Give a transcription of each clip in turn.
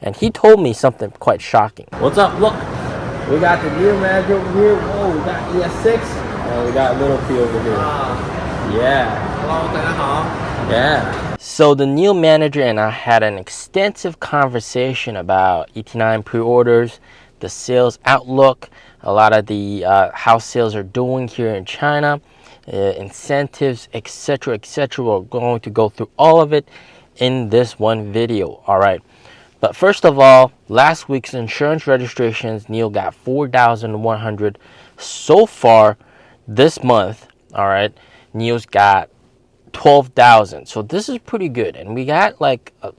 And he told me something quite shocking. What's up? Look, we got the new manager over here. Whoa, we got ES6, and we got Little P over here. Yeah. Hello, 大家好. Yeah. So the new manager and I had an extensive conversation about ET9 pre-orders, the sales outlook, a lot of the how sales are doing here in China, incentives, etc., etc. We're going to go through all of it in this one video. All right. But first of all, last week's insurance registrations, NIO got 4,100 so far this month. All right. NIO's got 12,000. So this is pretty good. And we got like a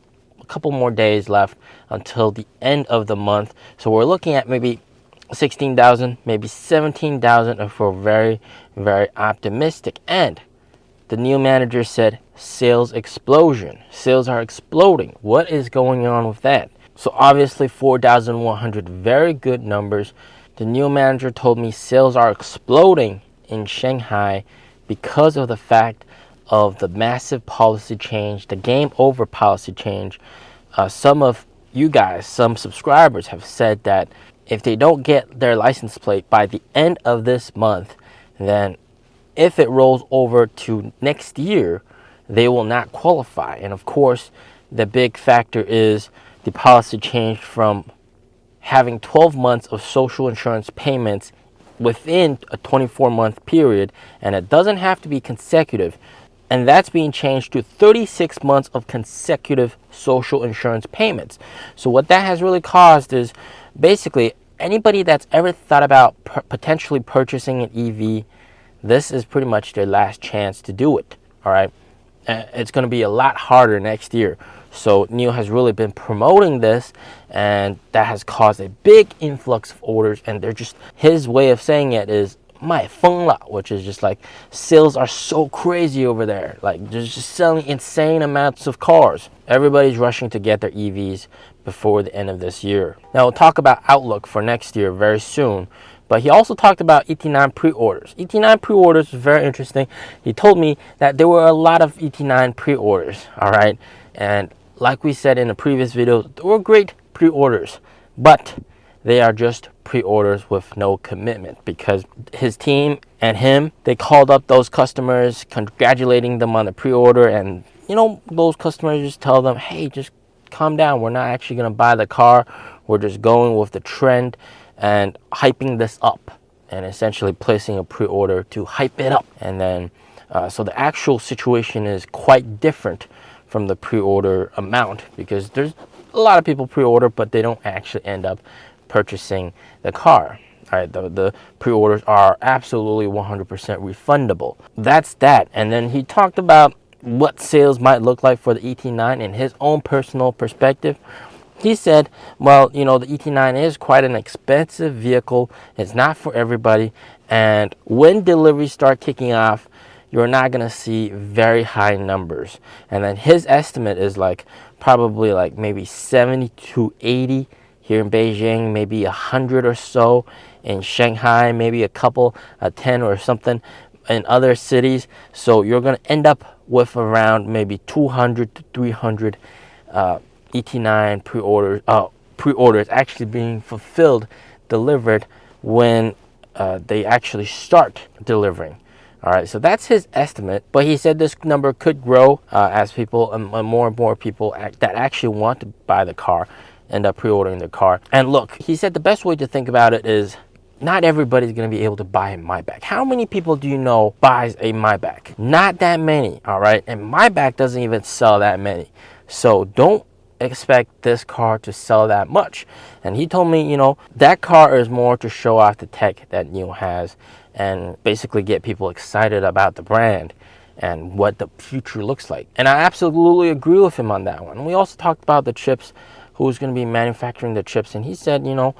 couple more days left until the end of the month. So we're looking at maybe 16,000, maybe 17,000 if we're very, very optimistic. And the new manager said sales explosion. Sales are exploding. What is going on with that? So obviously 4,100, very good numbers. The new manager told me sales are exploding in Shanghai because of the fact of the massive policy change, the game over policy change. Some of you guys, some subscribers have said that if they don't get their license plate by the end of this month, then if it rolls over to next year, they will not qualify. And of course, the big factor is the policy change from having 12 months of social insurance payments within a 24-month period, and it doesn't have to be consecutive. And that's being changed to 36 months of consecutive social insurance payments. So what that has really caused is basically anybody that's ever thought about potentially purchasing an EV, this is pretty much their last chance to do it. All right. It's going to be a lot harder next year. So NIO has really been promoting this, and that has caused a big influx of orders. And they're just, his way of saying it is 卖疯了, which is just like sales are so crazy over there. Like they're just selling insane amounts of cars. Everybody's rushing to get their EVs before the end of this year. Now we'll talk about outlook for next year very soon. But he also talked about ET9 pre-orders. ET9 pre-orders was very interesting. He told me that there were a lot of ET9 pre-orders, all right? And like we said in the previous video, they were great pre-orders, but they are just pre-orders with no commitment, because his team and him, they called up those customers, congratulating them on the pre-order, and you know, those customers just tell them, hey, just calm down. We're not actually going to buy the car. We're just going with the trend and hyping this up, and essentially placing a pre-order to hype it up. And then so the actual situation is quite different from the pre-order amount, because there's a lot of people pre-order but they don't actually end up purchasing the car. All right, the pre-orders are absolutely 100% refundable. That's that. And then he talked about what sales might look like for the ET9 in his own personal perspective. He said, well, you know, the ET9 is quite an expensive vehicle. It's not for everybody. And when deliveries start kicking off, you're not going to see very high numbers. And then his estimate is like probably like maybe 70 to 80 here in Beijing, maybe 100 or so in Shanghai, maybe a couple, 10 or something in other cities. So you're going to end up with around maybe 200 to 300 ET9 pre-orders actually being fulfilled, delivered when they actually start delivering. All right, so that's his estimate, but he said this number could grow as people, more and more people that actually want to buy the car end up pre-ordering the car. And look, he said the best way to think about it is not everybody's going to be able to buy a Maybach. How many people do you know buys a Maybach? Not that many, all right? And Maybach doesn't even sell that many. So don't expect this car to sell that much. And he told me, you know, that car is more to show off the tech that NIO has and basically get people excited about the brand and what the future looks like. And I absolutely agree with him on that one. We also talked about the chips, who's going to be manufacturing the chips, and he said, you know,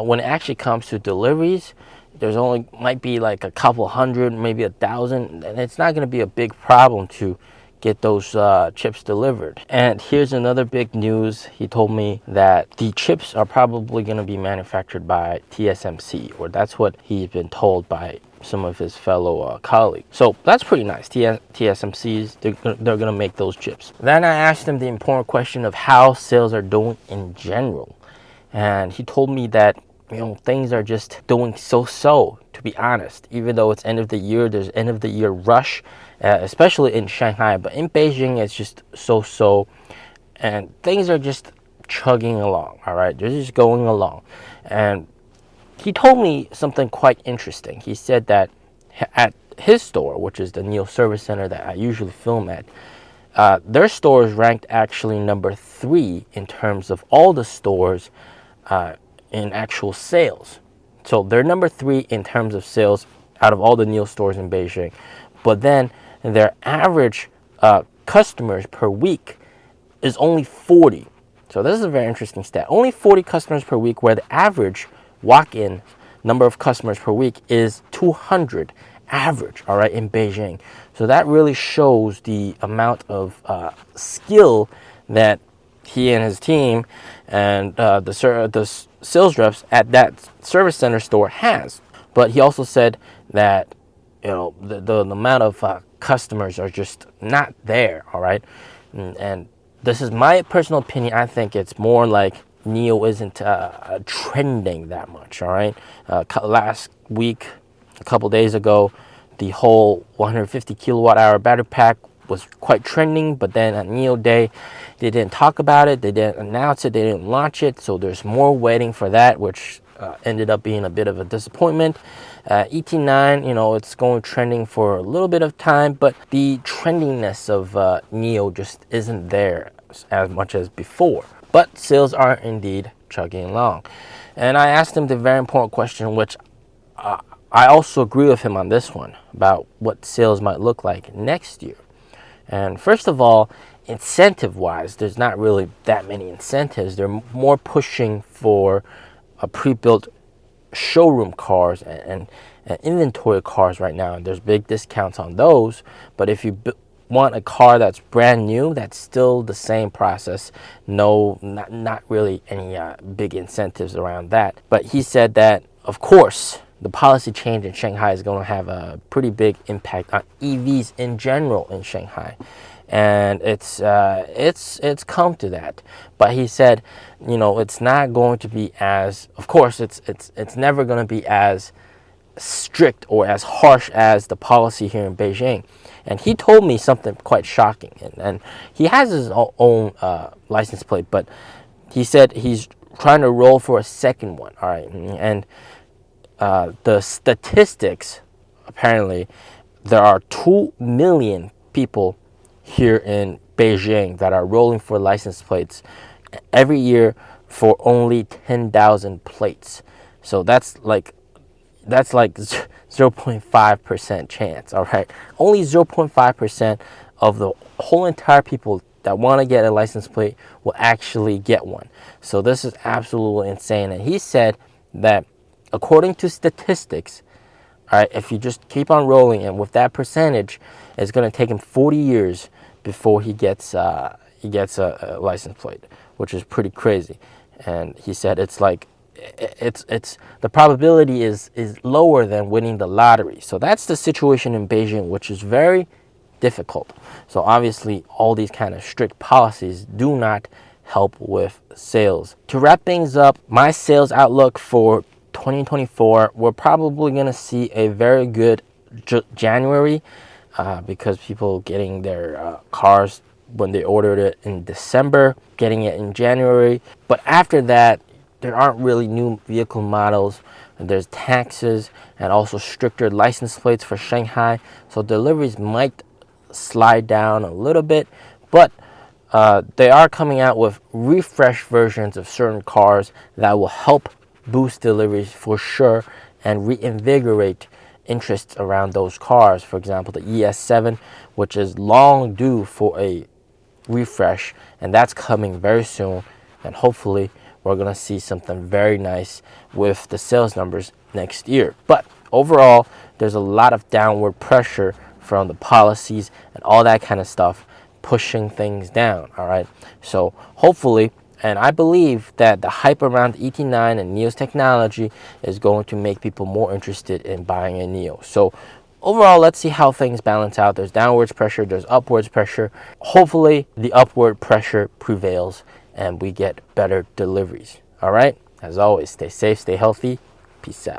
when it actually comes to deliveries, there's only might be like a couple hundred, maybe 1,000, and it's not going to be a big problem to get those chips delivered. And here's another big news. He told me that the chips are probably going to be manufactured by TSMC, or that's what he's been told by some of his fellow colleagues. So that's pretty nice. TSMC's, they're going to make those chips. Then I asked him the important question of how sales are doing in general. And he told me that, things are just doing so, to be honest. Even though it's end of the year, there's end of the year rush, especially in Shanghai. But in Beijing, it's just so. And things are just chugging along, all right? They're just going along. And he told me something quite interesting. He said that at his store, which is the NIO Service Center that I usually film at, their store is ranked actually number 3 in terms of all the stores in actual sales. So they're number 3 in terms of sales out of all the NIO stores in Beijing. But then their average customers per week is only 40. So this is a very interesting stat. Only 40 customers per week, where the average walk-in number of customers per week is 200 average, all right, in Beijing. So that really shows the amount of skill that he and his team and the sales reps at that service center store has. But he also said that the amount of customers are just not there, all right. And this is my personal opinion. I think it's more like NIO isn't trending that much, all right. Last week, a couple days ago, the whole 150 kilowatt hour battery pack was quite trending, but then at NIO Day, they didn't talk about it, they didn't announce it, they didn't launch it, so there's more waiting for that, which ended up being a bit of a disappointment. ET9, it's going trending for a little bit of time, but the trendiness of NIO just isn't there as much as before. But sales are indeed chugging along. And I asked him the very important question, which I also agree with him on this one, about what sales might look like next year. And first of all, incentive-wise, there's not really that many incentives. They're more pushing for a pre-built showroom cars and inventory cars right now. And there's big discounts on those. But if you want a car that's brand new, that's still the same process. No, not really any big incentives around that. But he said that, of course, the policy change in Shanghai is going to have a pretty big impact on EVs in general in Shanghai, and it's come to that. But he said, it's not going to be as, of course, it's never going to be as strict or as harsh as the policy here in Beijing. And he told me something quite shocking, and he has his own license plate, but he said he's trying to roll for a second one. All right, and the statistics, apparently, there are 2 million people here in Beijing that are rolling for license plates every year for only 10,000 plates. So that's like 0.5% chance, all right? Only 0.5% of the whole entire people that want to get a license plate will actually get one. So this is absolutely insane. And he said that according to statistics, all right, if you just keep on rolling, and with that percentage, it's going to take him 40 years before he gets a license plate, which is pretty crazy. And he said it's the probability is lower than winning the lottery. So that's the situation in Beijing, which is very difficult. So obviously, all these kind of strict policies do not help with sales. To wrap things up, my sales outlook for 2024, we're probably going to see a very good January because people getting their cars when they ordered it in December, getting it in January. But after that, there aren't really new vehicle models. There's taxes and also stricter license plates for Shanghai. So deliveries might slide down a little bit, but they are coming out with refreshed versions of certain cars that will help boost deliveries for sure and reinvigorate interest around those cars. For example, the ES7, which is long due for a refresh, and that's coming very soon, and hopefully we're going to see something very nice with the sales numbers next year. But overall, there's a lot of downward pressure from the policies and all that kind of stuff pushing things down. All right, so hopefully, and I believe that the hype around ET9 and NIO's technology is going to make people more interested in buying a NIO. So overall, let's see how things balance out. There's downwards pressure, there's upwards pressure. Hopefully the upward pressure prevails and we get better deliveries. All right, as always, stay safe, stay healthy. Peace out.